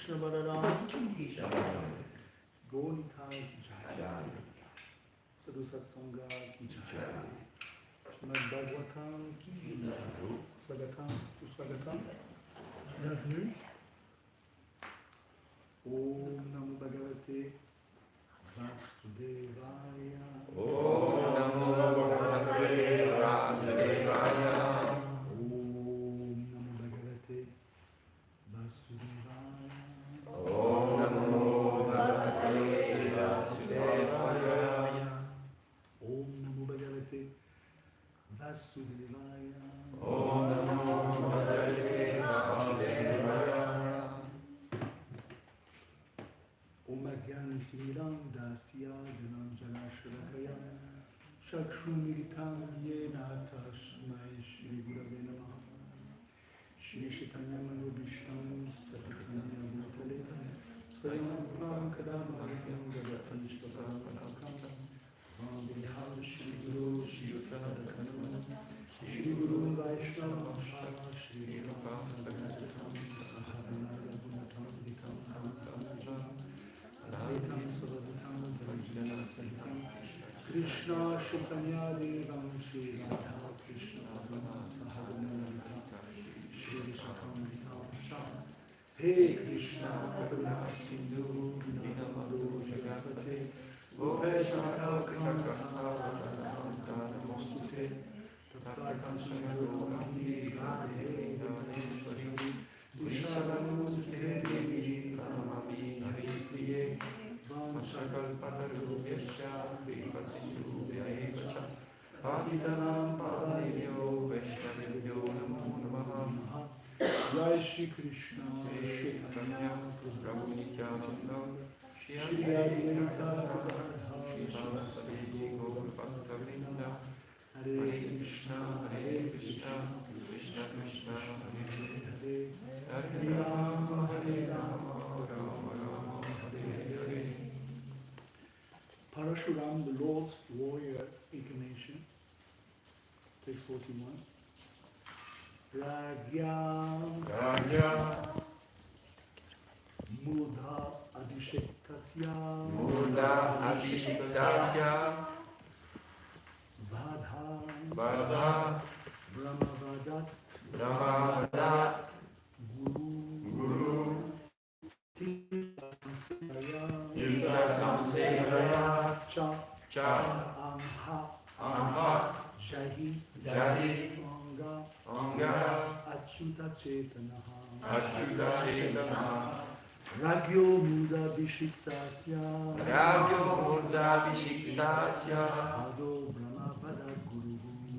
Krishna Balaram ki jai. Gonitai ki jai. Sadhu Satsanga ki jai. Srimad Bhagavatam ki jai. Swagatam, Swagatam. Bienvenue. Om Namo Bhagavate Vasudevaya. Om Namo Bhagavate Vasudevaya. Om Namo Bhagavate Vasudevaya. Om Namo Bhagavate Vasudevaya. Om Namo Bhagavate Vasudevaya. Om Namo Bhagavate Vasudevaya. Om Agyantiram Dasya Gananjana Shalakaya Chakshumiritam Yena Tasmai Shri Gurave Namaha. Shri Chaitanya Manobhishtam Stapatanya Bhutale Swayam Prabhu Kadamaryam Gadatan Shvapam Vandeham Shri Guru Shri Uttarakanam Shri Guru Vaishnava Shri Rapam Sagadatam Saharanara Gunatam Dikam Saharanam Sahitam Savadatam Dhanjana Sahitam Krishna Chaitanya Devam Shri Radha Krishna Bhagavan Saharanam Shri Shakam Sham He Krishna Karuna Sindhu Dinamado Jagapate Gopesha Kalkanta Namostute Tatakam Sangaro Mandi Radhe Dhaneshwari Vishavanusute Devi Kanamami Haripriye Vanshakal Patarubhyasya Vipasindu Vyayevacha Patitanam Pavanebhyo Vaishnavebhyo Namo Namaha. Jai Shri Krishna Chaitanya Prabhu Nityananda Shri Advaita Gadadhar Shri Gaur Bhaktavrinda Hare Krishna Krishna Krishna Hare Hare Hare Rama Rama Rama Hare Hare. Parashuram, the Lord's warrior incarnation, text 41. Ragya Mudha Adhishektasya Vadha Brahmavadat Guru Tirtha Samsevaya Cha Amha Jahi Anga Achyuta Chetanaha Ragyo Mudha Vishiktasya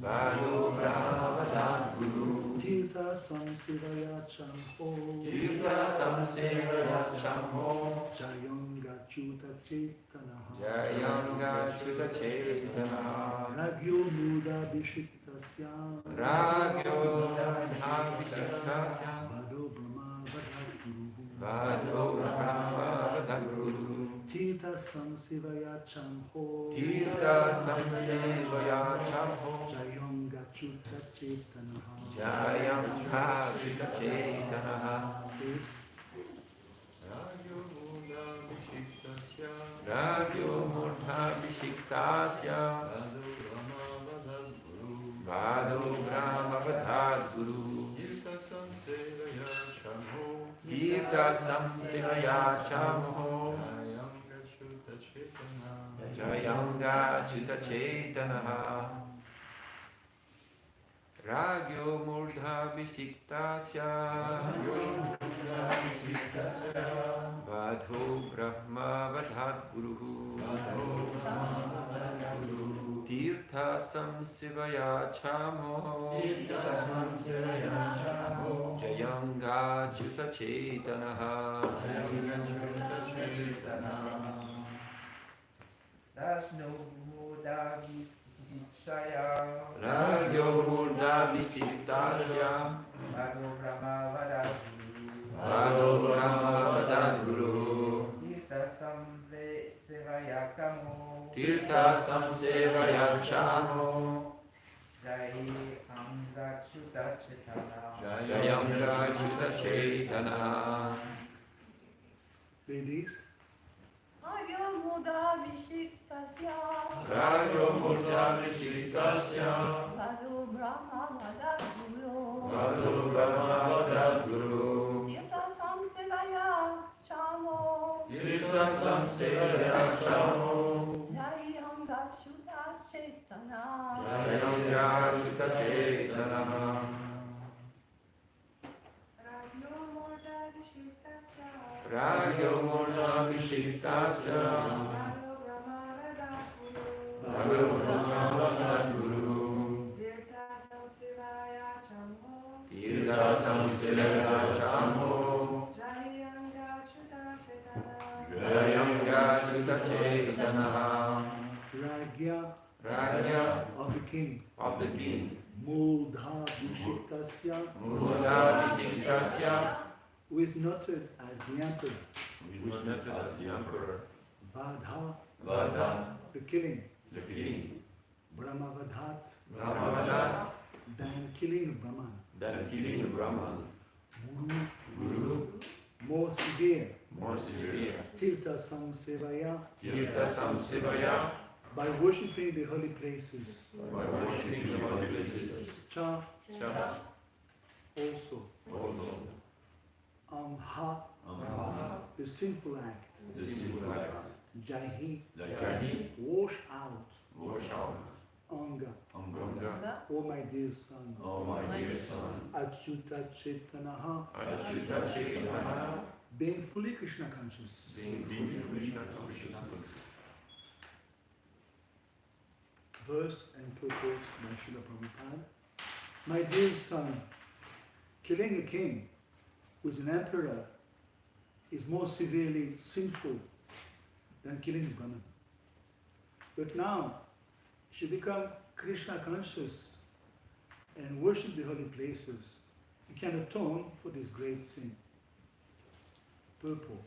Bhado Brahmavada Guru Tirtha Samsevaya Chamho Jayanga Achyuta Chetanaha Ragyo Mudha Vishiktasya Bhado Brahmavada Guru Tirtha Samsevaya Chamho Jayam Gachuta Chetanaha Ragyo Mudha Vishiktasya Bhado Brahmavada Guru Tirtha Samsevaya Chamho Jayanga Chuta Chetanaha Ragyo Murdha Visiktasya Vadho Brahma Vadhat Guru Tirtha Samsevaya Chamo Jayanga Chuta Chetanaha Ragyo Murdha Visiktasya Bhado Brahmavada Guru Tirtha Samsevaya Chamo Jayanga Chuta Chetana Ladies. Agyo Muda Vishiktasya Rajo Murta Vishiktasya Vadu Brahma Vada Guru Vadu Brahma Vada Guru Tirtha Samsevaya Chamo Tirtha Samsevaya Shamo Jayanga Sutta Chaitana Jayanga Sutta Chaitana Rajo Murta Vishiktasya Vadu Brahma Vada Guru Tirtha Samsevaya Chamo Jayanga Sutta Chaitana Ragya of the king. Mudha Vishiktasya, who is noted as the emperor. Vadha, the killing. Brahmavadhat, then killing Brahman. Guru, more severe. Tirtha Samsevaya, by worshipping the holy places. Cha, also. Amha, the sinful act. Jahi, wash out. Anga, oh my dear son. Achyuta Chaitanaha, being fully Krishna conscious. Verse and purport by Srila Prabhupada. My dear son, killing a king who is an emperor is more severely sinful than killing a Brahman. But now, if you become Krishna conscious and worship the holy places, you can atone for this great sin. Purport.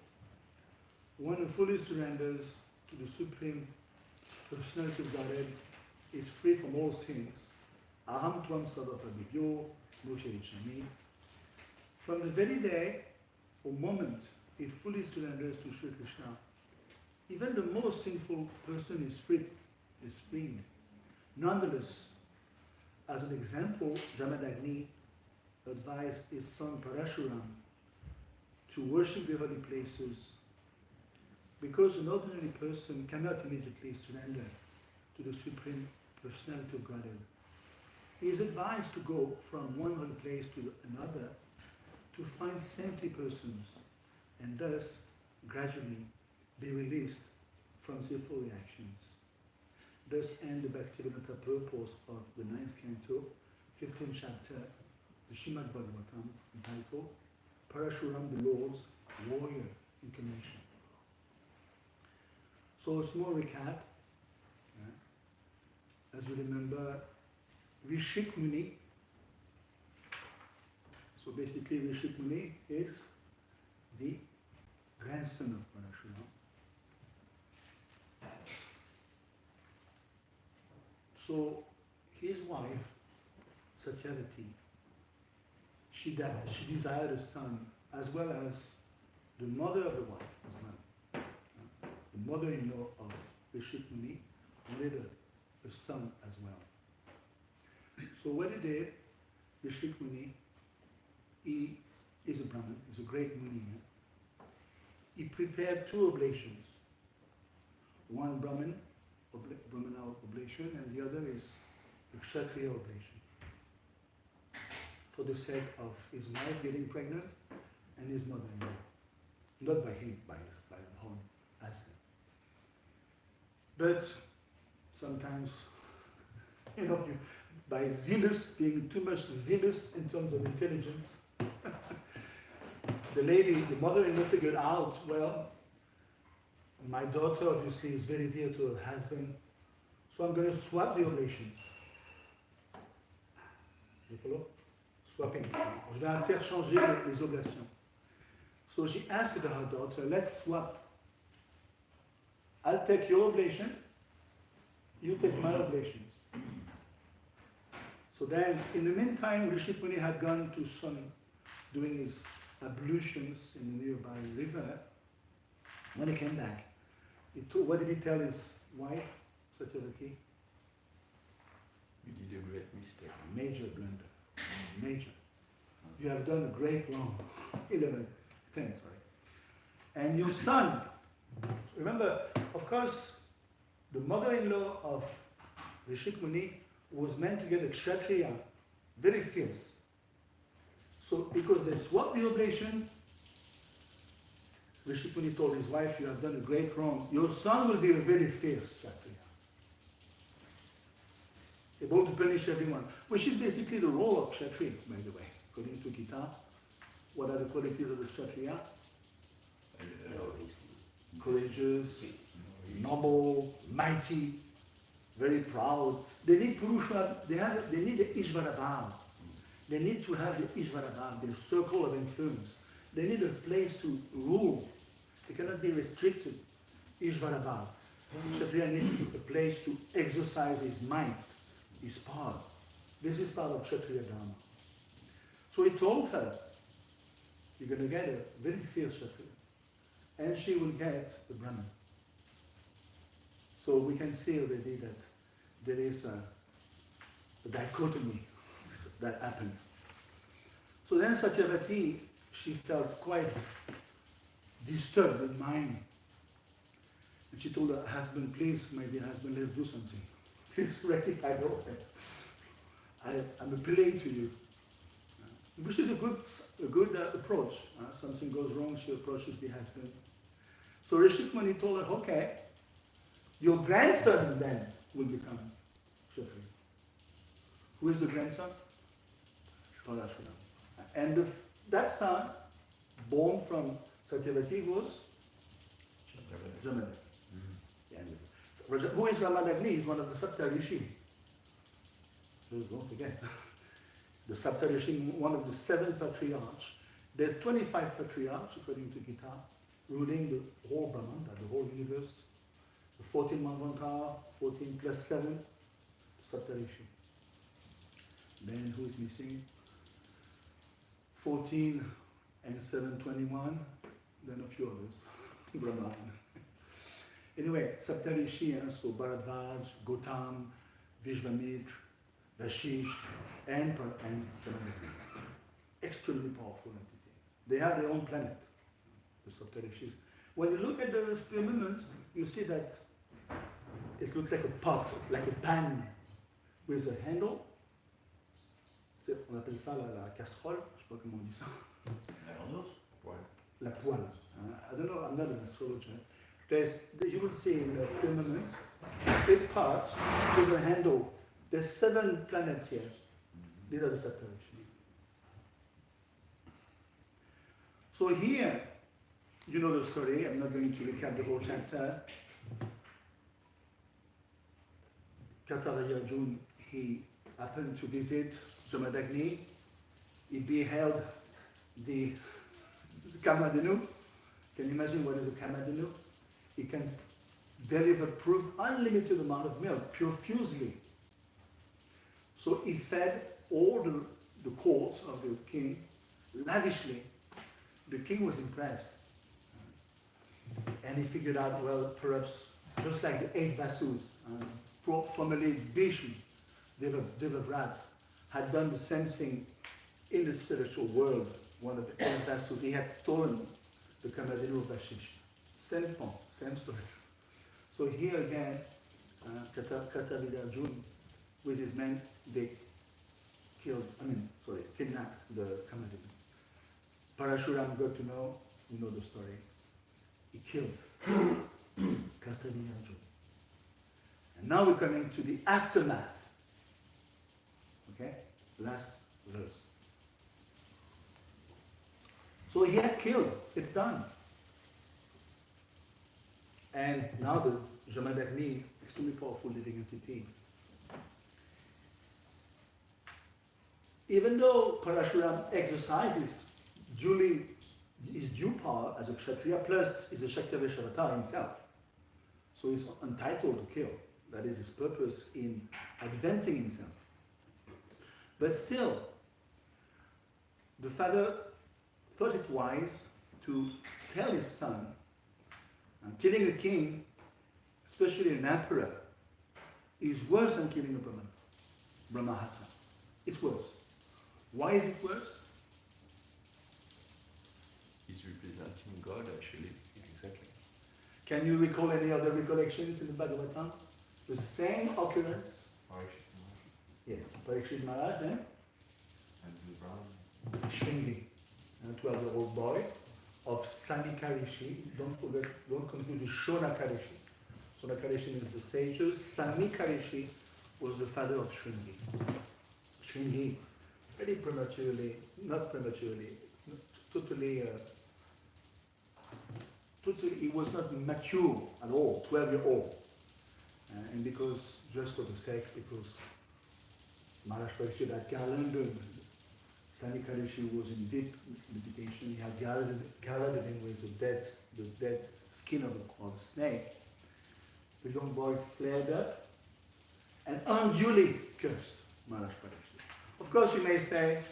One who fully surrenders to the Supreme Personality of Godhead is free from all sins. Aham tvam sarvapabhibhyo mokshayichami. From the very day or moment he fully surrenders to Sri Krishna, even the most sinful person is freed. Nonetheless, as an example, Jamadagni advised his son Parashuram to worship the holy places because an ordinary person cannot immediately surrender to the Supreme Personality of Godhead. He is advised to go from one holy place to another to find saintly persons and thus gradually be released from sinful reactions. Thus end the Bhaktivedanta purpose of the 9th canto, 15th chapter, the Srimad Bhagavatam, entitled Parashuram, the Lord's Warrior Incarnation. So a small recap. As you remember, Rishik Muni. So basically Rishik Muni is the grandson of Parashuram. So his wife, Satyavati, she desired a son as well as the mother of the wife as well. The mother-in-law of Rishik Muni wanted a son as well. So what he did, Rishik Muni, he is a Brahmin, he's a great Muni. He prepared 2 oblations. One Brahmana oblation and the other is the Kshatriya oblation. For the sake of his wife getting pregnant and his mother-in-law. Not by him, by his own husband. But sometimes, by being too much zealous in terms of intelligence, the mother-in-law figured out, well, my daughter obviously is very dear to her husband, so I'm going to swap the oblation. You follow? Swapping. Je vais interchanger les oblations. So she asked her daughter, let's swap. I'll take your oblation, you take my oblations. So then, in the meantime, Rishi Muni had gone to doing his ablutions in a nearby river, When he came back, what did he tell his wife, Satyavati? You did a great mistake. Major blunder. Major. You have done a great wrong. 11, 10, sorry. And your son, remember, of course, the mother-in-law of Rishik Muni was meant to get a Kshatriya, very fierce. So, because they swapped the oblation, Rishik Muni told his wife, you have done a great wrong. Your son will be a very fierce Kshatriya. Able to punish everyone, which is basically the role of Kshatriya, by the way. According to Gita, what are the qualities of the Kshatriya? Courageous, noble, mighty, very proud. They need Purusha, they need the Ishvara Bhav. They need to have the Ishvara Bhav, the circle of influence. They need a place to rule. They cannot be restricted. Ishvara Bhav. Kshatriya needs a place to exercise his might, his power. This is part of Kshatriya Dharma. So he told her, you're going to get a very fierce Kshatriya. And she will get the Brahman. So we can see already that there is a dichotomy that happened. So then Satyavati, she felt quite disturbed in mind. And she told her husband, please, my dear husband, let's do something. Please rectify the whole thing. I'm appealing to you. Which is a good approach. Something goes wrong, she approaches the husband. So Rishik Muni told her, okay, your grandson then will become Kshatriya. Who is the grandson? Parashuram. And that son, born from Satyavati, was Jamadagni. Who is Ramadagni? He's one of the Saptarishi. Don't forget. The Saptarishi, one of the 7 patriarchs. There's 25 patriarchs, according to Gita, ruling the whole Brahmanda, the whole universe. The 14 Manvantara, 14 plus 7, Saptarishi. Then who is missing? 14 and 7, 21. Then a few others. Brahman. Anyway, Saptarishi, so Bharadvaj, Gautam, Vishvamitra, Vashisht, and Jamadagni. Extremely powerful entity. They have their own planet, the Saptarishis. When you look at the firmament, you see that it looks like a pot, like a pan with a handle. On appelle ça la casserole, je sais pas comment on dit ça. La poêle. I don't know, I'm not an astrologer. You will see in the firmament, big parts with a handle. There's 7 planets here. These are the Saptarishis. So here, you know the story. I'm not going to recap the whole chapter. Kartavya Arjuna, he happened to visit Jamadagni. He beheld the Kamadhenu. Can you imagine what is a Kamadhenu? He can deliver proof unlimited amount of milk, profusely. So he fed all the court of the king lavishly. The king was impressed. And he figured out, well, perhaps just like the 8 Vasus, formerly Vishnu, Devavrat, had done the same thing in the spiritual world. One of the 8 Vasus, he had stolen the Kamadhenu of Vashisht. Same point, same story. So here again, Kartavya Arjuna, with his men, they kidnapped the Kamadhenu. Parashuram got to know, you know the story. He killed Kartavya Arjuna. And now we're coming to the aftermath. Okay? Last verse. So he had killed, it's done. And now the Jamadagni, extremely powerful living entity. Even though Parashuram exercises his due power as a Kshatriya, plus is a Shaktiaveshavatar himself, so he's entitled to kill. That is his purpose in advancing himself. But still, the father thought it wise to tell his son And killing a king, especially an emperor, is worse than killing a Brahmana. Brahmahata. It's worse. Why is it worse? He's representing God actually. Yeah, exactly. Can you recall any other recollections in the Bhagavatam? The same occurrence. Yes, Parikshit Maharaj and Shringi, a 12-year-old boy of Sanika Rishi. Don't forget, don't confuse with Shonaka Rishi. Shonaka Rishi means the sages. Sanika Rishi was the father of Shringi. Shringi, very prematurely, not prematurely, totally, he was not mature at all, 12-year-old. And because, just for the sake, because Maharaj Parikshit had garlanded, Sanika Rishi was in deep meditation, he had garlanded him with the dead skin of the snake. The young boy flared up and unduly cursed Maharaj Parikshit. Of course, you may say,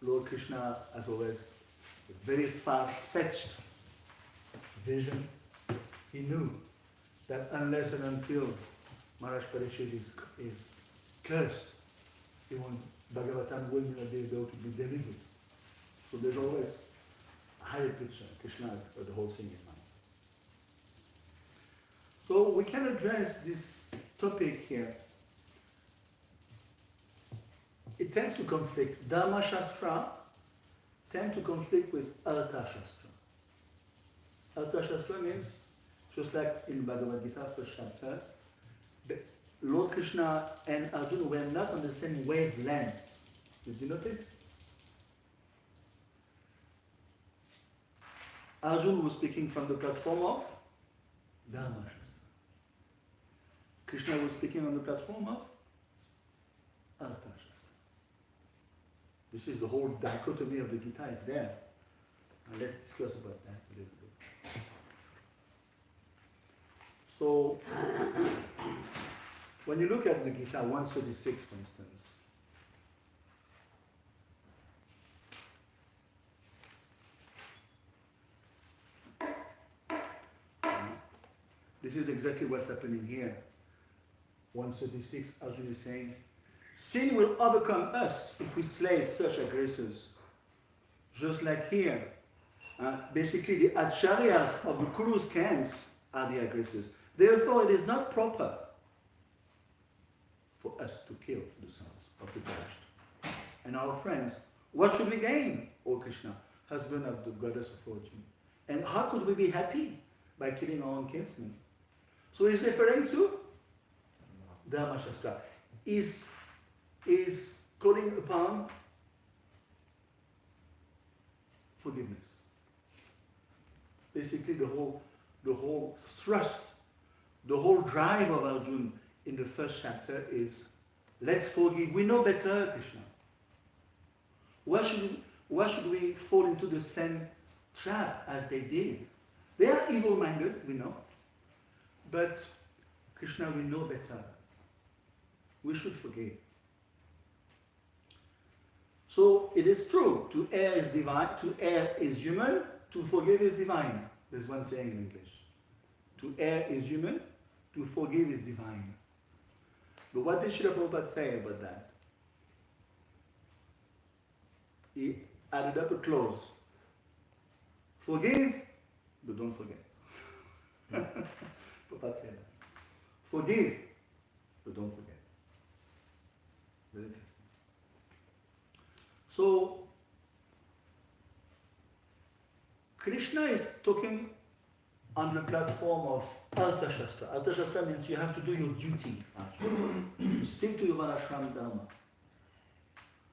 Lord Krishna has always a very fast-fetched vision. He knew that unless and until Maharaj Parikshit is cursed, Bhagavatam will not be able to be delivered. So there's always a higher picture. Krishna has got the whole thing in mind. So we can address this topic here. It tends to conflict. Dharma Shastra tend to conflict with Artha Shastra. Artha Shastra means, just like in Bhagavad Gita, first chapter, Lord Krishna and Arjuna were not on the same wavelength. Did you notice? Arjuna was speaking from the platform of Dharma Shastra. Krishna was speaking on the platform of Artha Shastra. This is the whole dichotomy of the Gita is there. And let's discuss about that a little bit. So, when you look at the Gita 136, for instance, this is exactly what's happening here. 136, Arjuna is saying, sin will overcome us if we slay such aggressors. Just like here, basically the acharyas of the Kuru's camps are the aggressors. Therefore, it is not proper for us to kill the sons of the perished. And our friends, what should we gain, O Krishna, husband of the goddess of fortune? And how could we be happy by killing our own kinsmen? So he's referring to Dharma Shastra. Is calling upon forgiveness. Basically, the whole thrust, the whole drive of Arjuna in the first chapter is, let's forgive. We know better, Krishna. Why should we fall into the same trap as they did? They are evil-minded, we know. But Krishna, we know better. We should forgive. So it is true, to err is divine, to err is human, to forgive is divine. There's one saying in English. To err is human, to forgive is divine. But what did Srila Prabhupada say about that? He added up a clause. Forgive, but don't forget. Prabhupada said that. Forgive, but don't forget. Very interesting. So, Krishna is talking on the platform of Artha Shastra. Artha Shastra means you have to do your duty. Stick to your Vanashram Dharma.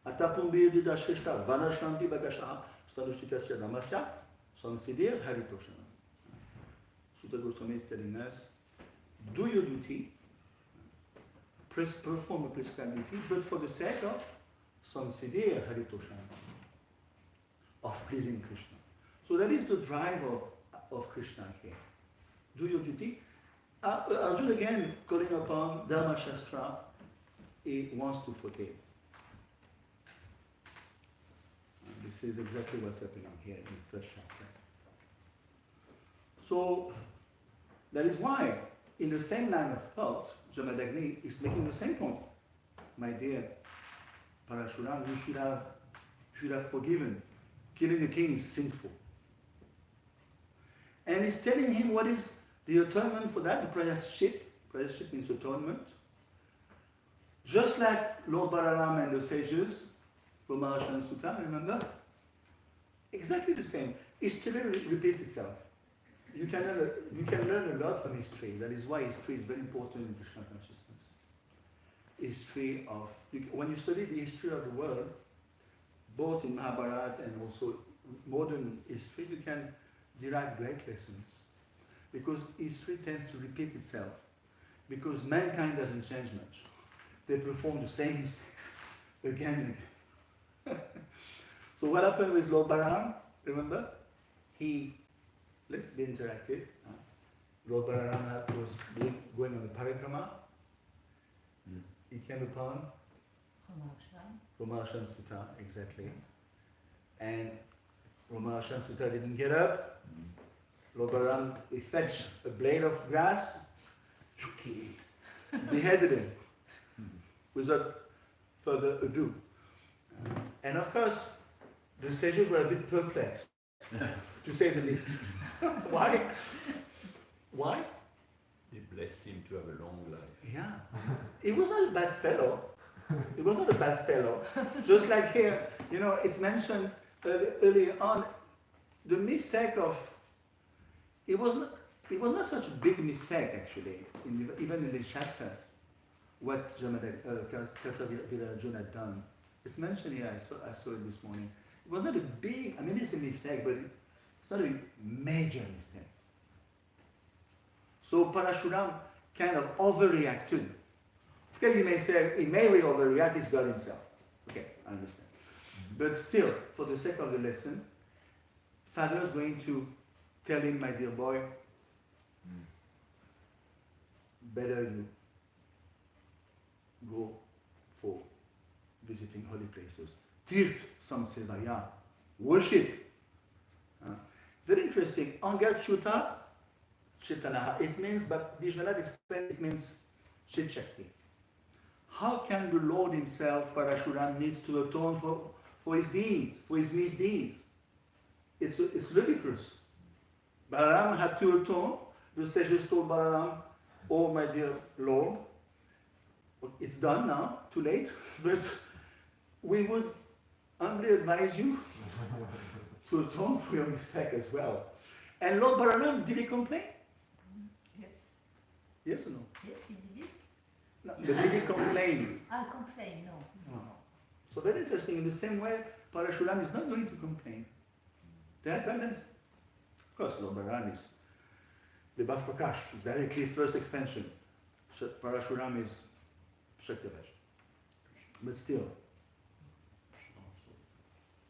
Atapumbi Dida Shrishta Vanashramti Bhagashaha Stanushtitasya Dhamasya Samsidir Haritoshana. Sutta Goswami is telling us, do your duty, perform a prescribed duty, but for the sake of Samsidir Haritoshana, of pleasing Krishna. So that is the drive of Krishna here. Do your duty. Arjuna again calling upon Dharma Shastra, he wants to forgive. And this is exactly what's happening here in the first chapter. So that is why, in the same line of thought, Jamadagni is making the same point. My dear Parashuram, you should have forgiven. Killing the king is sinful. And he's telling him what is the atonement for that, the prayashchit. Prayashchit means atonement. Just like Lord Balaram and the sages, Romarashan Sutta, remember? Exactly the same. History repeats itself. You can learn a lot from history. That is why history is very important in Krishna consciousness. History of, when you study the history of the world, both in Mahabharata and also modern history, you can derive great lessons. Because history tends to repeat itself. Because mankind doesn't change much. They perform the same mistakes again and again. So what happened with Lord Balaram? Remember? Let's be interactive. Lord Balaram was going on a parikrama. He came upon Romarashan Sutta, exactly. And Romarashan Sutta didn't get up. Lord Balaram, he fetched a blade of grass, beheaded him without further ado. And of course, the sages were a bit perplexed, to say the least. Why? Why? They blessed him to have a long life. Yeah. He was not a bad fellow. He was not a bad fellow. Just like here, it's mentioned early on, the mistake of, it was not such a big mistake actually, even in the chapter, what Kartavya Arjuna had done. It's mentioned here, I saw it this morning. It was not a big, it's a mistake, but it's not a major mistake. So Parashuram kind of overreacted. Okay, you may say, he may overreact, it's God himself. Okay, I understand. But still, for the sake of the lesson, Father is going to tell him, my dear boy, better you go for visiting holy places. Tirt samsevaya, worship. Very interesting. Angachuta Chaitanaha. It means, but Vishwanath explained, it means Chit Shakti. How can the Lord himself, Parashuram, needs to atone for his deeds, for his misdeeds? It's ludicrous. Balaram had to atone. The sages told Balaram, oh my dear Lord, it's done now, too late, but we would humbly advise you to atone for your mistake as well. And Lord Balaram, did he complain? Yes. Yes or no? Yes, he did. No, but did he complain? I complain, no. No. So very interesting. In the same way, Parashuram is not going to complain. They are balanced. Of course, Lord Balaram is the Bhav Prakash, directly first expansion. Parashuram is Shaktiraj. But still.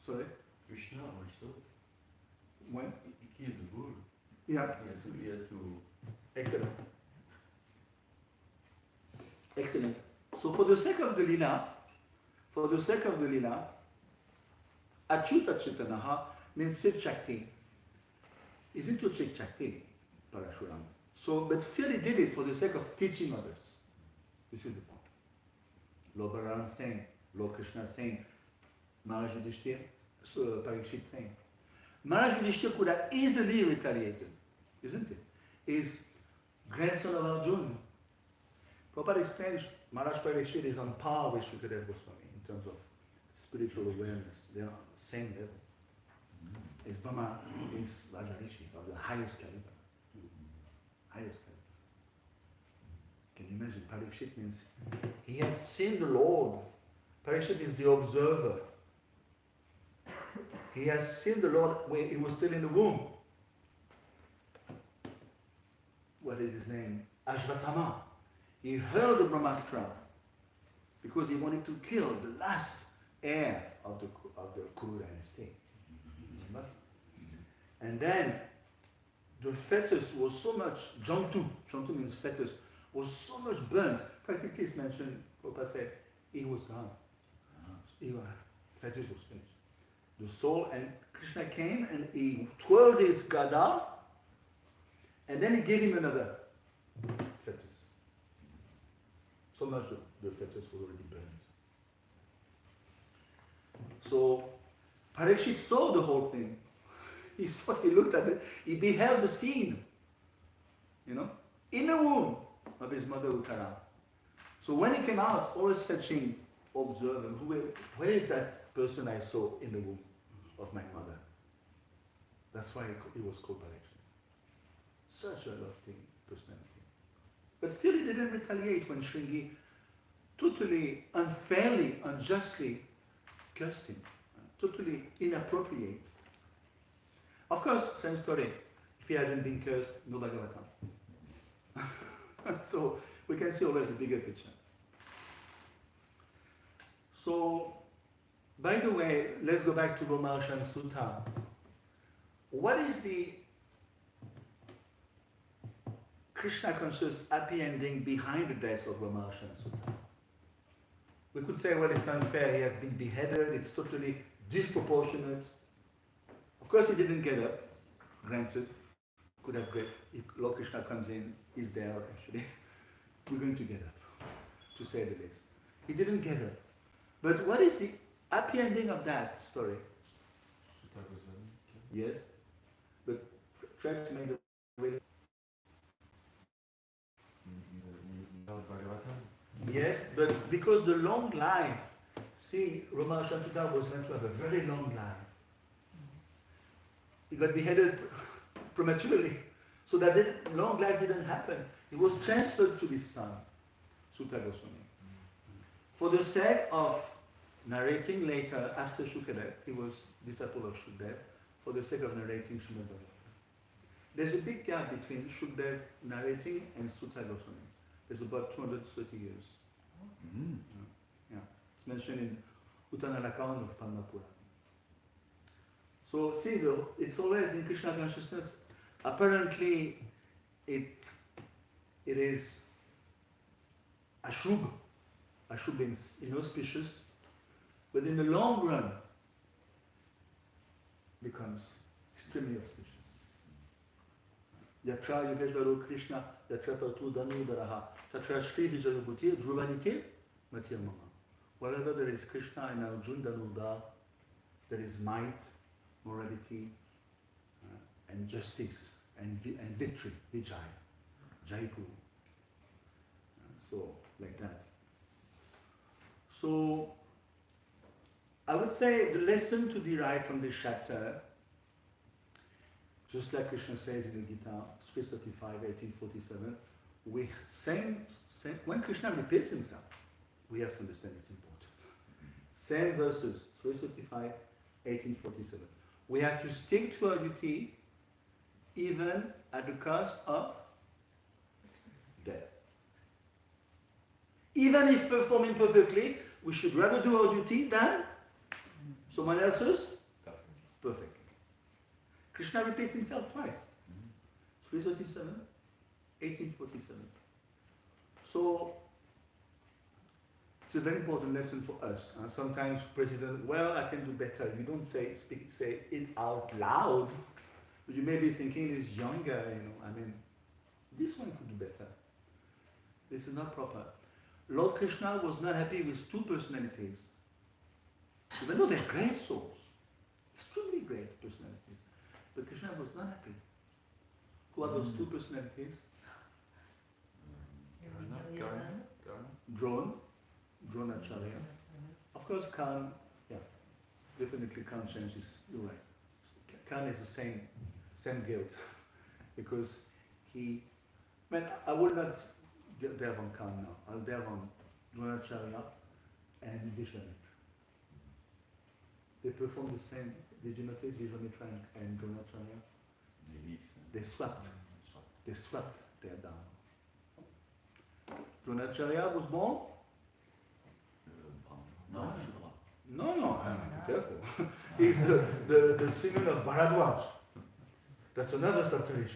Sorry? Krishna also, When? he killed the bull. Yeah. He had to Excellent. Excellent. So for the sake of the Lila, Achyuta Chaitanaha means Chit Shakti. Is into Chit Shakti, Parashuram. So, but still he did it for the sake of teaching others. This is the point. Lord Balaram saying, Lord Krishna saying, Maharaj Yudhishthira, Parikshit saying. Maharaj Yudhishthira could have easily retaliated, isn't it? His grandson of Arjuna. Prabhupada explains Maharaj Parikshit is on par with Shukadeva Goswami in terms of spiritual awareness. They are on the same level. His Brahma is Rajarishi of the highest caliber. Highest caliber. Can you imagine? Parikshit means he had seen the Lord. Parikshit is the observer. He has seen the Lord when he was still in the womb. What is his name? Ashvatthama. He heard the Brahmastra because he wanted to kill the last heir of the Kuru dynasty. Remember? And then the fetus was so much, Jantu means fetus, was so much burnt. Practically it's mentioned, Prabhupada said, he was gone. Fetus was finished. The soul, and Krishna came and he twirled his gada And then he gave him another fetus. So much the fetus was already burned. So Parikshit saw the whole thing. He looked at it, he beheld the scene, in the womb of his mother Uttara. So when he came out, always fetching, observing, where is that person I saw in the womb of my mother? That's why he was called Parikshit. Such a lofty personality. But still he didn't retaliate when Shringi totally unfairly, unjustly cursed him. Totally inappropriate. Of course, same story. If he hadn't been cursed, no Bhagavatam. So we can see always the bigger picture. So, by the way, let's go back to Romarshan Sutta. What is the Krishna conscious happy ending behind the death of Romarshan Sutta? We could say, well, it's unfair, he has been beheaded, it's totally disproportionate. Of course, he didn't get up, granted. Could have great, if Lord Krishna comes in, he's there actually. We're going to get up, to say the least. He didn't get up. But what is the happy ending of that story? Yes, but try to make the way. Yes, but because the long life, see, Romarshan Sutta was meant to have a very long life. He got beheaded prematurely, so that long life didn't happen. He was transferred to his son, Sutta Goswami. For the sake of narrating later, after Shukadev, he was disciple of Shukadev, for the sake of narrating Srimad Bhagavatam. There's a big gap between Shukadev narrating and Sutta Goswami. There's about 230 years. Mm-hmm. Yeah. It's mentioned in Uttanalakan of Padmapura. So see, it's always in Krishna consciousness. Apparently, it is Ashubh. Ashubh means inauspicious, but in the long run, becomes extremely auspicious. Yatra Yogeshvaro Krishna, Yatra Patu Danu Daraha, Tatra Shri Vijayabhuti, Dhruvaniti, Matir Mama. Wherever there is Krishna and Arjun Danuda, there is might, morality, and justice, and victory, Vijay, Jaipur. So, like that. So, I would say the lesson to derive from this chapter, just like Krishna says in the Gita, 335, 1847, when Krishna repeats himself, we have to understand it's important. Same verses, 335, 1847. We have to stick to our duty even at the cost of death. Even if performing perfectly, we should rather do our duty than someone else's perfectly. Krishna repeats himself twice. 337, 1847. So, it's a very important lesson for us. Sometimes President, well, I can do better. You don't say it out loud, but you may be thinking he's younger, I mean, this one could do better. This is not proper. Lord Krishna was not happy with two personalities. Even though they're great souls, extremely great personalities, but Krishna was not happy. Who are those two personalities? Dronacharya. Of course, Khan, definitely Khan changes. You're right. Khan is the same guilt, because I will not delve on Khan now. I'll delve on Dronacharya and Vishwamitra. They perform the same. Did you notice Vishwamitra and Dronacharya? They swapped. They swapped their dharma. Dronacharya was born? No, be careful. He's the singer of Bharadwaj. That's another subterranean.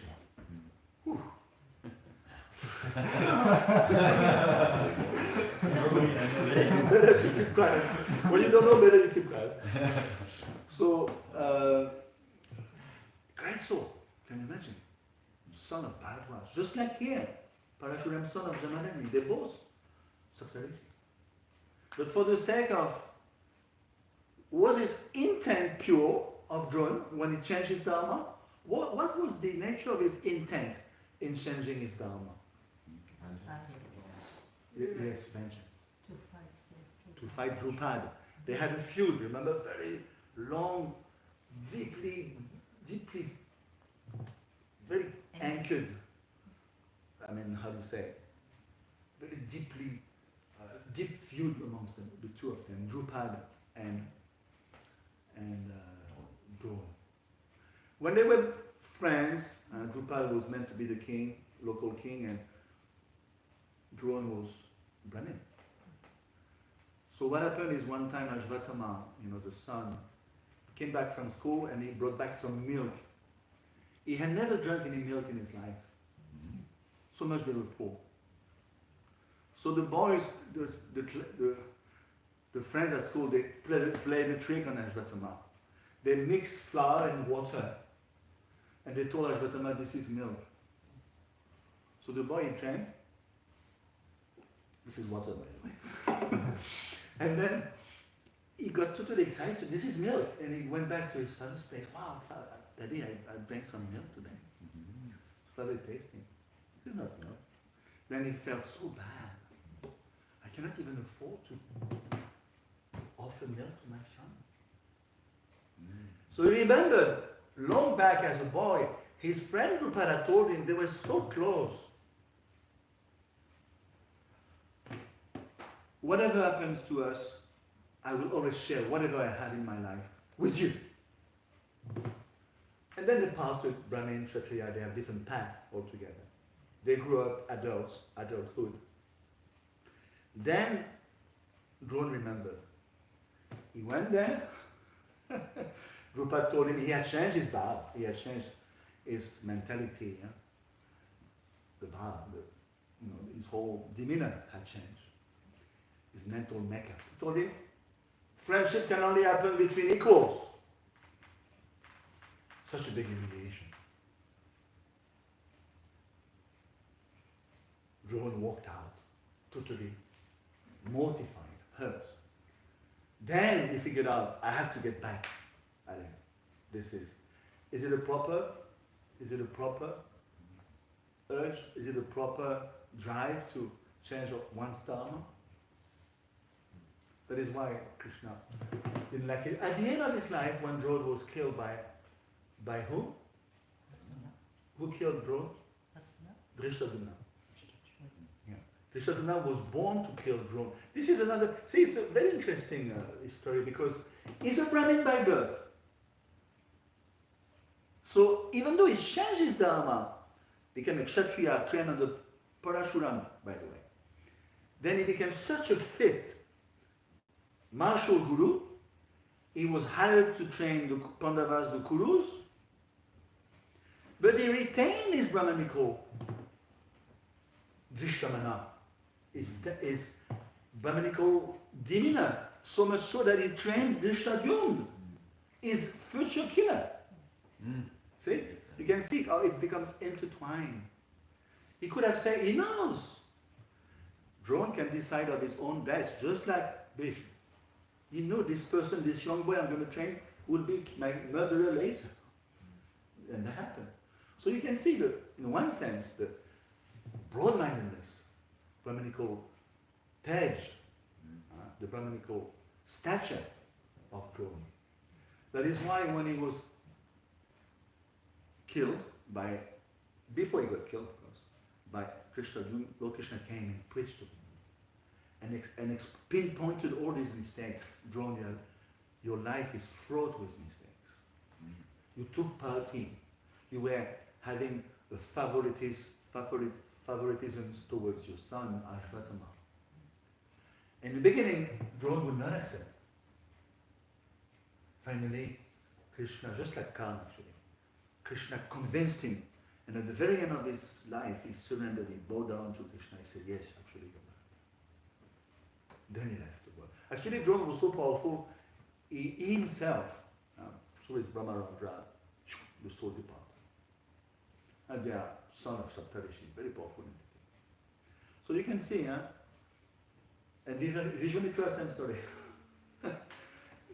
Better to keep quiet. When you don't know, better you keep quiet. So, great soul, can you imagine? son of Bharadwaj. Just like here, Parashuram, son of Jamadagni, they both separated. But for the sake of, was his intent pure of Drona when he changed his Dharma? What was the nature of his intent in changing his Dharma? Yes, vengeance. To fight Drupad. They had a feud, remember, very long, deeply, very anchored. I mean, how do you say? Very deeply, deep feud amongst them, the two of them, Drupad and Drona. When they were friends, Drupad was meant to be the king, local king, and Drona was Brahmin. So what happened is one time Sva-Dharma, the son, came back from school and he brought back some milk. He had never drank any milk in his life. So much they were poor. So the boys, the friends at school, they played a trick on Sva-Dharma. They mixed flour and water. And they told Sva-Dharma, this is milk. So the boy, he drank. This is water, by the way. And then he got totally excited. This is milk. And he went back to his father's place. Wow, Daddy, I drank some milk today. His father tasting. This is not milk. Then he felt so bad. I cannot even afford to offer milk to my son. So he remembered, long back as a boy, his friend Drupada told him they were so close. Whatever happens to us, I will always share whatever I have in my life with you. And then they parted, Brahmin, Kshatriya, they have different paths altogether. They grew up adulthood. Then Drona remembered. He went there. Drupada told him he had changed his bhav, he had changed his mentality. Yeah? The bhav, his whole demeanor had changed. His mental makeup. He told him, friendship can only happen between equals. Such a big humiliation. Drona walked out, totally mortified, hurt. Then he figured out, I have to get back at him. Is it a proper urge? Is it a proper drive to change one's dharma? That is why Krishna didn't like it. At the end of his life, when Drona was killed by who? Who killed Drona? Drishadumna. Yeah. Drishadumna was born to kill Drona. This is another, it's a very interesting story because he's a Brahmin by birth. So even though he changed his dharma, became a Kshatriya, trained under Parashuram, by the way, then he became such a fit martial guru. He was hired to train the Pandavas, the Kurus, but he retained his Brahmanical Drishtamana, his Brahmanical demeanor, so much so that he trained Drishtadyumna, his future killer. See? You can see how it becomes intertwined. He could have said, he knows. Drona can decide of his own death, just like Bhishma. You know this person, this young boy I'm going to train, will be my murderer later. And that happened. So you can see that, in one sense, the broad-mindedness, Brahmanical tej, the Brahmanical stature of Drona. That is why when he was killed before he got killed, of course, by Krishna, Lord Krishna came and preached to him. And pinpointed all these mistakes. Drona, your life is fraught with mistakes. You took party. You were having a favoritism towards your son, Sva-Dharma. In the beginning, Drona would not accept. Finally, Krishna, just like Khan actually, Krishna convinced him. And at the very end of his life, he surrendered, he bowed down to Krishna. He said, yes, actually, you're right. Then he left the world. Actually, Drona was so powerful, he himself, through his Brahmarandra, the soul departed. they are son of Saptarishi, very powerful entity. So you can see, and visually to a same story.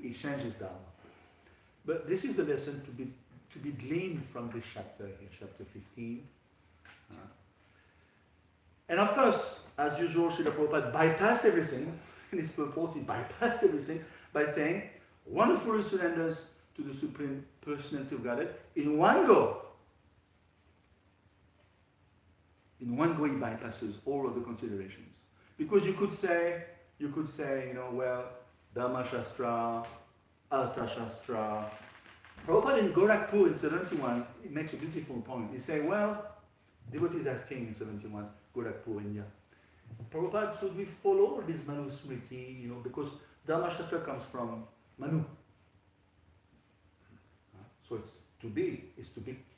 He changes Dharma. But this is the lesson to be gleaned from this chapter here, chapter 15. And of course, as usual, Srila Prabhupada bypassed everything in his purport. He bypassed everything by saying, wonderful surrenders to the Supreme Personality of Godhead in one go. In one go, he bypasses all other considerations. Because you could say, well, Dharma Shastra, Artha Shastra. Prabhupada in Gorakhpur in 71, he makes a beautiful point. He says, well, devotees asking in 71, Gorakhpur, India. Prabhupada, should we follow this Manu Smriti, because Dharma Shastra comes from Manu. So it's to be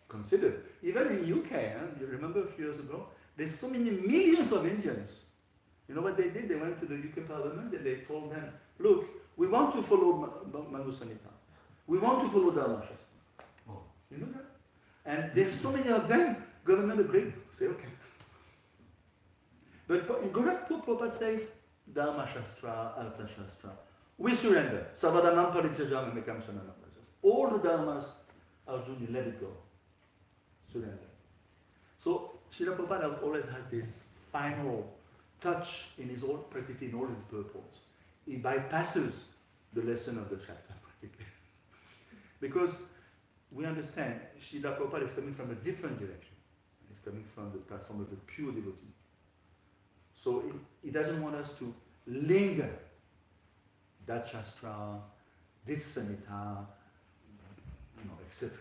considered. Even in UK, you remember a few years ago, there's so many millions of Indians. You know what they did? They went to the UK Parliament and they told them, look, we want to follow Manu Samhita. We want to follow Dharma Shastra. Oh. You know that? And there's so many of them, government agreed. Say, okay. But in Gorakhpur, Prabhupada says, Dharma Shastra, Artha Shastra. We surrender. Sva-Dharma Parityajaam Mekam Sananam. All the Dharmas, Arjuna, let it go. Surrender. So, Srila Prabhupada always has this final touch in his own, practically in all his purports. He bypasses the lesson of the chapter, practically. Because we understand, Srila Prabhupada is coming from a different direction. He's coming from the platform of the pure devotee. So he doesn't want us to linger that Shastra, this Samhita, etc.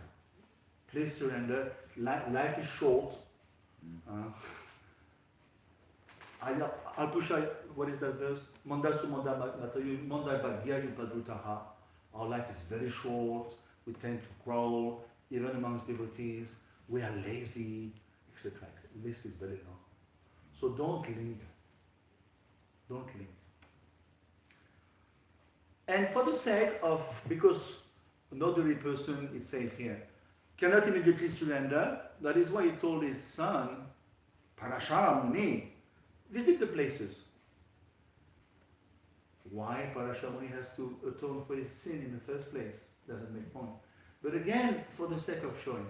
Please surrender. Life is short. Alpusha, what is that verse? Mandasu manda matayu manda bhagya yupadrutaha. Our life is very short. We tend to growl, even amongst devotees. We are lazy, etc. The list is very long. So don't linger. Don't linger. And for the sake of, because an ordinary person, it says here, cannot immediately surrender, that is why he told his son, Parashara Muni, visit the places. Why Parashara Muni has to atone for his sin in the first place? Doesn't make point. But again, for the sake of showing,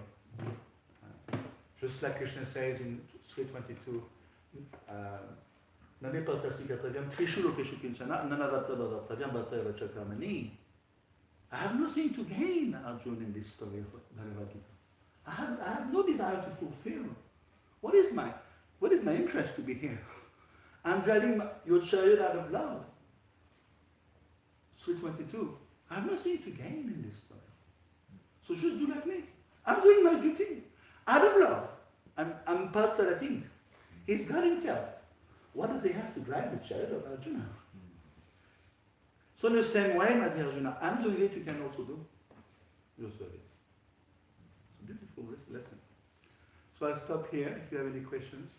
just like Krishna says in 322, I have nothing to gain, Arjuna, in this story of Bhagavad Gita. I have no desire to fulfill. What is my interest to be here? I'm driving your chariot out of love. 322. I have nothing to gain in this story. So just do like me. I'm doing my duty. Out of love. I'm Patsarating. He's God himself. What does he have to drive the chariot of Arjuna? So in the same way, my dear Arjuna, I'm doing it, you can also do your service. It's a beautiful lesson. So I'll stop here if you have any questions.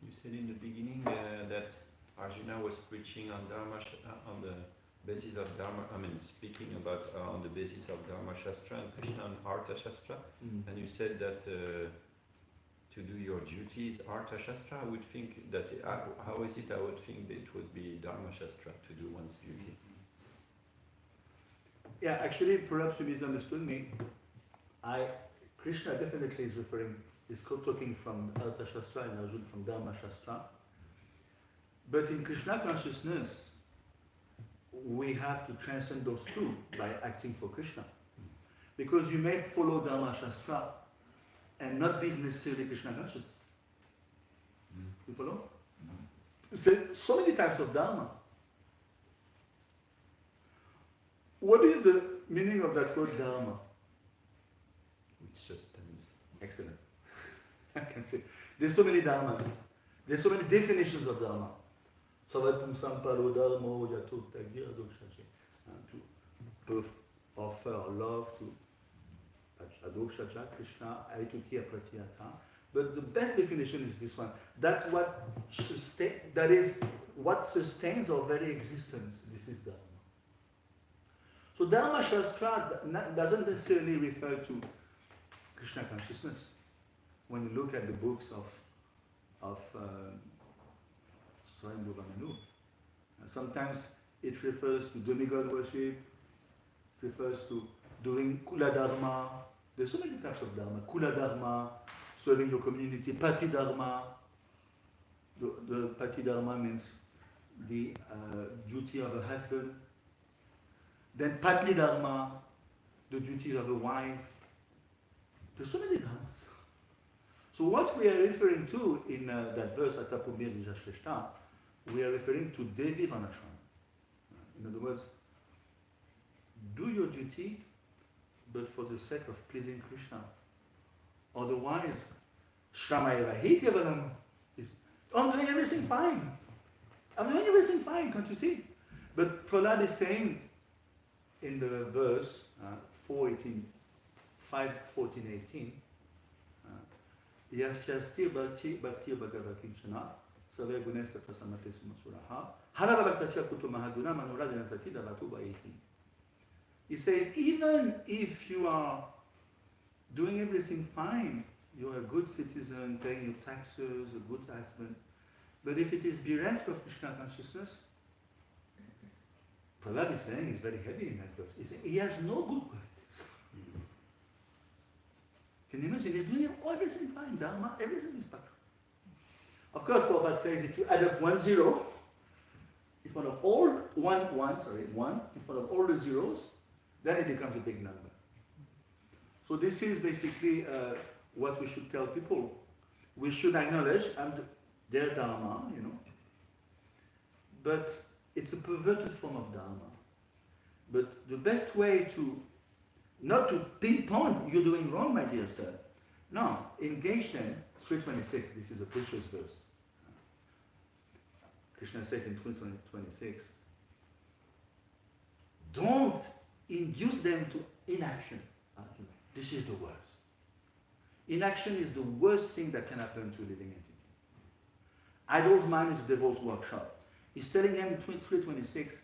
You said in the beginning that Arjuna was preaching on Dharma, on the basis of Dharma, speaking about on the basis of Dharma Shastra and Krishna on Artha Shastra. And you said that to do your duties, Artha Shastra, I would think that, how is it, I would think that it would be Dharma Shastra to do one's duty. Yeah, actually, perhaps you misunderstood me. Krishna definitely is talking from Artha Shastra and Arjuna from Dharma Shastra. But in Krishna consciousness, we have to transcend those two by acting for Krishna. Because you may follow Dharma Shastra and not be necessarily Krishna conscious. You follow? There's so many types of Dharma. What is the meaning of that word Dharma? Which sustains. Excellent. I can say. There's so many Dharmas. There's so many definitions of Dharma. Savatpum samparo dharmo yato tagya adokshaji. To offer love to Adokshaja, Krishna, Aitukiya Pratyata. But the best definition is this one. That is what sustains our very existence. This is Dharma. So Dharma Shastra doesn't necessarily refer to Krishna consciousness. When you look at the books of Swayambhuva Manu, sometimes it refers to demigod worship, it refers to doing Kula Dharma. There's so many types of Dharma. Kula Dharma, serving your community. Pati Dharma. The Pati Dharma means the duty of a husband. Then Patli Dharma, the duties of a wife. There's so many dharmas. So what we are referring to in that verse, Atapumir Vijashreshta, we are referring to Devi Vanashram. In other words, do your duty, but for the sake of pleasing Krishna. Otherwise, Shramayeva Hi Kevalam is, I'm doing everything fine. I'm doing everything fine, can't you see? But Prahlad is saying in the verse 5:14-18, Yasyastir Bhakti Bhagavakinchana Save Gunes Tatrasamate Sumasuraha Harava Bhaktasya Kutumahaguna Manura Dinasati Davatu Baihi. He says, even if you are doing everything fine, you are a good citizen, paying your taxes, a good husband, but if it is bereft of Krishna consciousness, Prahlad is saying, is very heavy in that verse. He's saying, he has no good qualities. Can you imagine? He's doing everything fine, Dharma, everything is perfect. Of course, Prabhupada says if you add up 1 0 in front of all one in front of all the zeros, then it becomes a big number. So this is basically what we should tell people. We should acknowledge their Dharma, but it's a perverted form of Dharma. But the best way not to pinpoint you're doing wrong, my dear sir. No, engage them. 326, this is a precious verse. Krishna says in 326, don't induce them to inaction. This is the worst. Inaction is the worst thing that can happen to a living entity. Idol's mind is the devil's workshop. He's telling them in 326,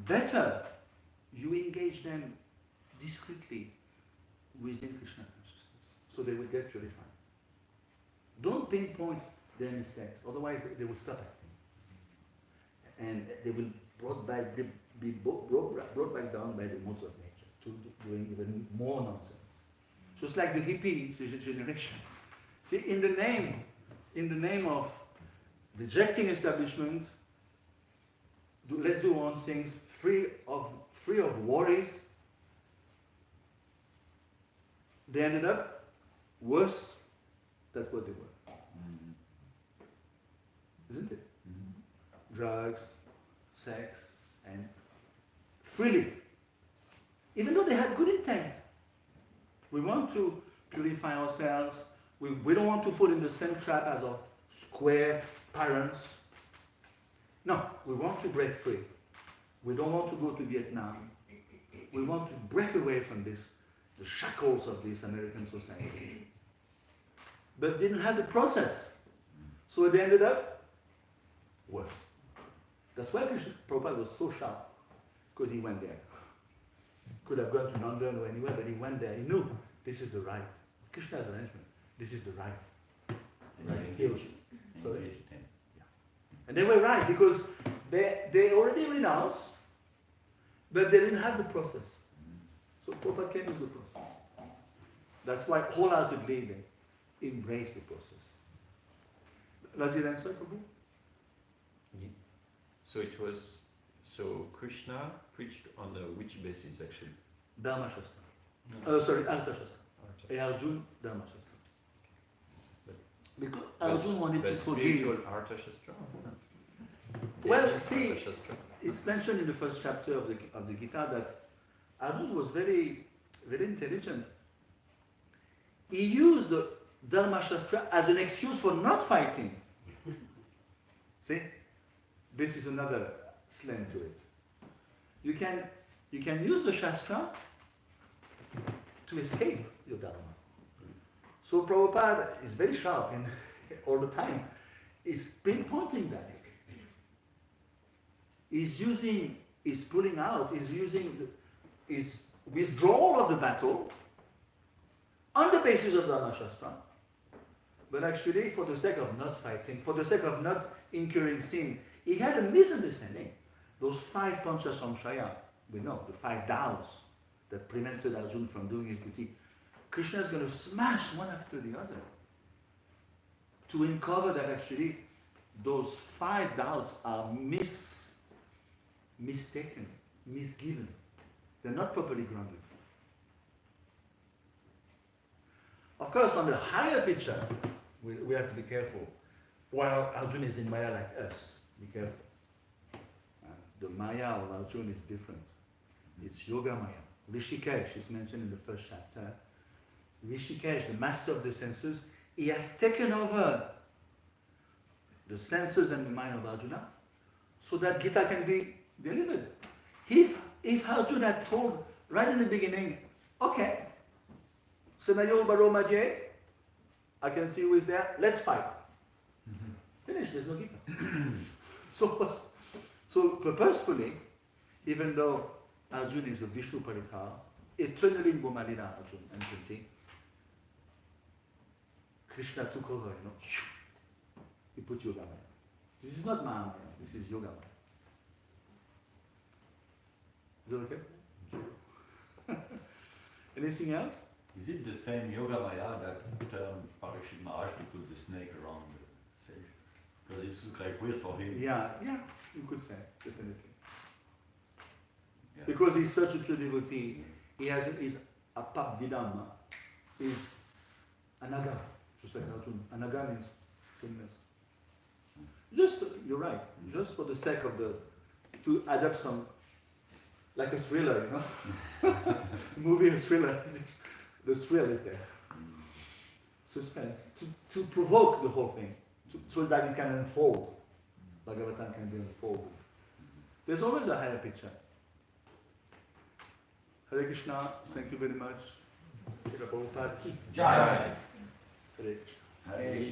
better you engage them discreetly within Krishna consciousness, so they will get purified. Don't pinpoint their mistakes, otherwise they will stop acting. And they will be brought back down by the modes of nature to doing even more nonsense. Just like the hippie generation. See, in the name of rejecting establishment, let's do our own things, free of worries. They ended up worse than what they were. Isn't it? Drugs, sex, and freely. Even though they had good intent. We want to purify ourselves. We don't want to fall in the same trap as our square parents. No, we want to break free. We don't want to go to Vietnam. We want to break away from the shackles of this American society. But didn't have the process. So they ended up worse. That's why Prabhupada was so sharp, because he went there. Could have gone to London or anywhere, but he went there. He knew this is the right. Krishna's arrangement. This is the right field. Sorry? Yeah. And they were right, because they already renounced, but they didn't have the process. So Prabhupada came with the process. That's why wholeheartedly they embraced the process. Does it answer, Prabhu? Yeah. So Krishna preached on which basis actually? Dharma Shastra. Artha Shastra. Arjuna Dharma Shastra. Because Arjuna wanted to forgive. Spiritual Artha Shastra? Well, see, Artha Shastra. It's mentioned in the first chapter of the Gita that Arjuna was very, very intelligent. He used the Dharma Shastra as an excuse for not fighting. See? This is another slant to it. You can use the Shastra to escape your Dharma. So Prabhupada is very sharp all the time. He's pinpointing that. He's using is pulling out, is using, is withdrawal of the battle on the basis of Dharma Shastra, but actually for the sake of not fighting, for the sake of not incurring sin. He had a misunderstanding. Those 5 pancha samshaya, we know, the 5 doubts that prevented Arjuna from doing his duty. Krishna is going to smash one after the other to uncover that actually those 5 doubts are mistaken, misgiven. They're not properly grounded. Of course, on the higher picture, we have to be careful. While Arjuna is in Maya like us, be careful. The Maya of Arjuna is different. It's Yoga Maya. Rishikesh is mentioned in the first chapter. Rishikesh, the master of the senses, he has taken over the senses and the mind of Arjuna so that Gita can be delivered. If Arjuna had told right in the beginning, okay, Senayo Baro Madhye, I can see who is there, let's fight. Finish, there's no Gita. So purposefully, even though Arjuna is a Vishnu Parikar, eternally in Gomalila Arjuna and Kunti, Krishna took over, he put Yoga Maya. This is not Mahamaya, this is Yoga Maya. Is that okay? Anything else? Is it the same Yoga Maya that Parikshit Maharaj to put the snake around the sage? Because it looks like weird for him. Yeah, you could say, definitely. Yeah. Because he's such a true devotee, he has his apap vidam, is anaga, just like Arjuna. Anaga means sameness. Just, you're right, just for the sake of to adapt some, like a thriller, movie, a thriller, the thrill is there. Suspense, to provoke the whole thing, so that it can unfold. Bhagavatam can be unfolded. There's always a higher picture. Hare Krishna, thank you very much. Srila Prabhupada ki Jai. Hare Krishna. Hare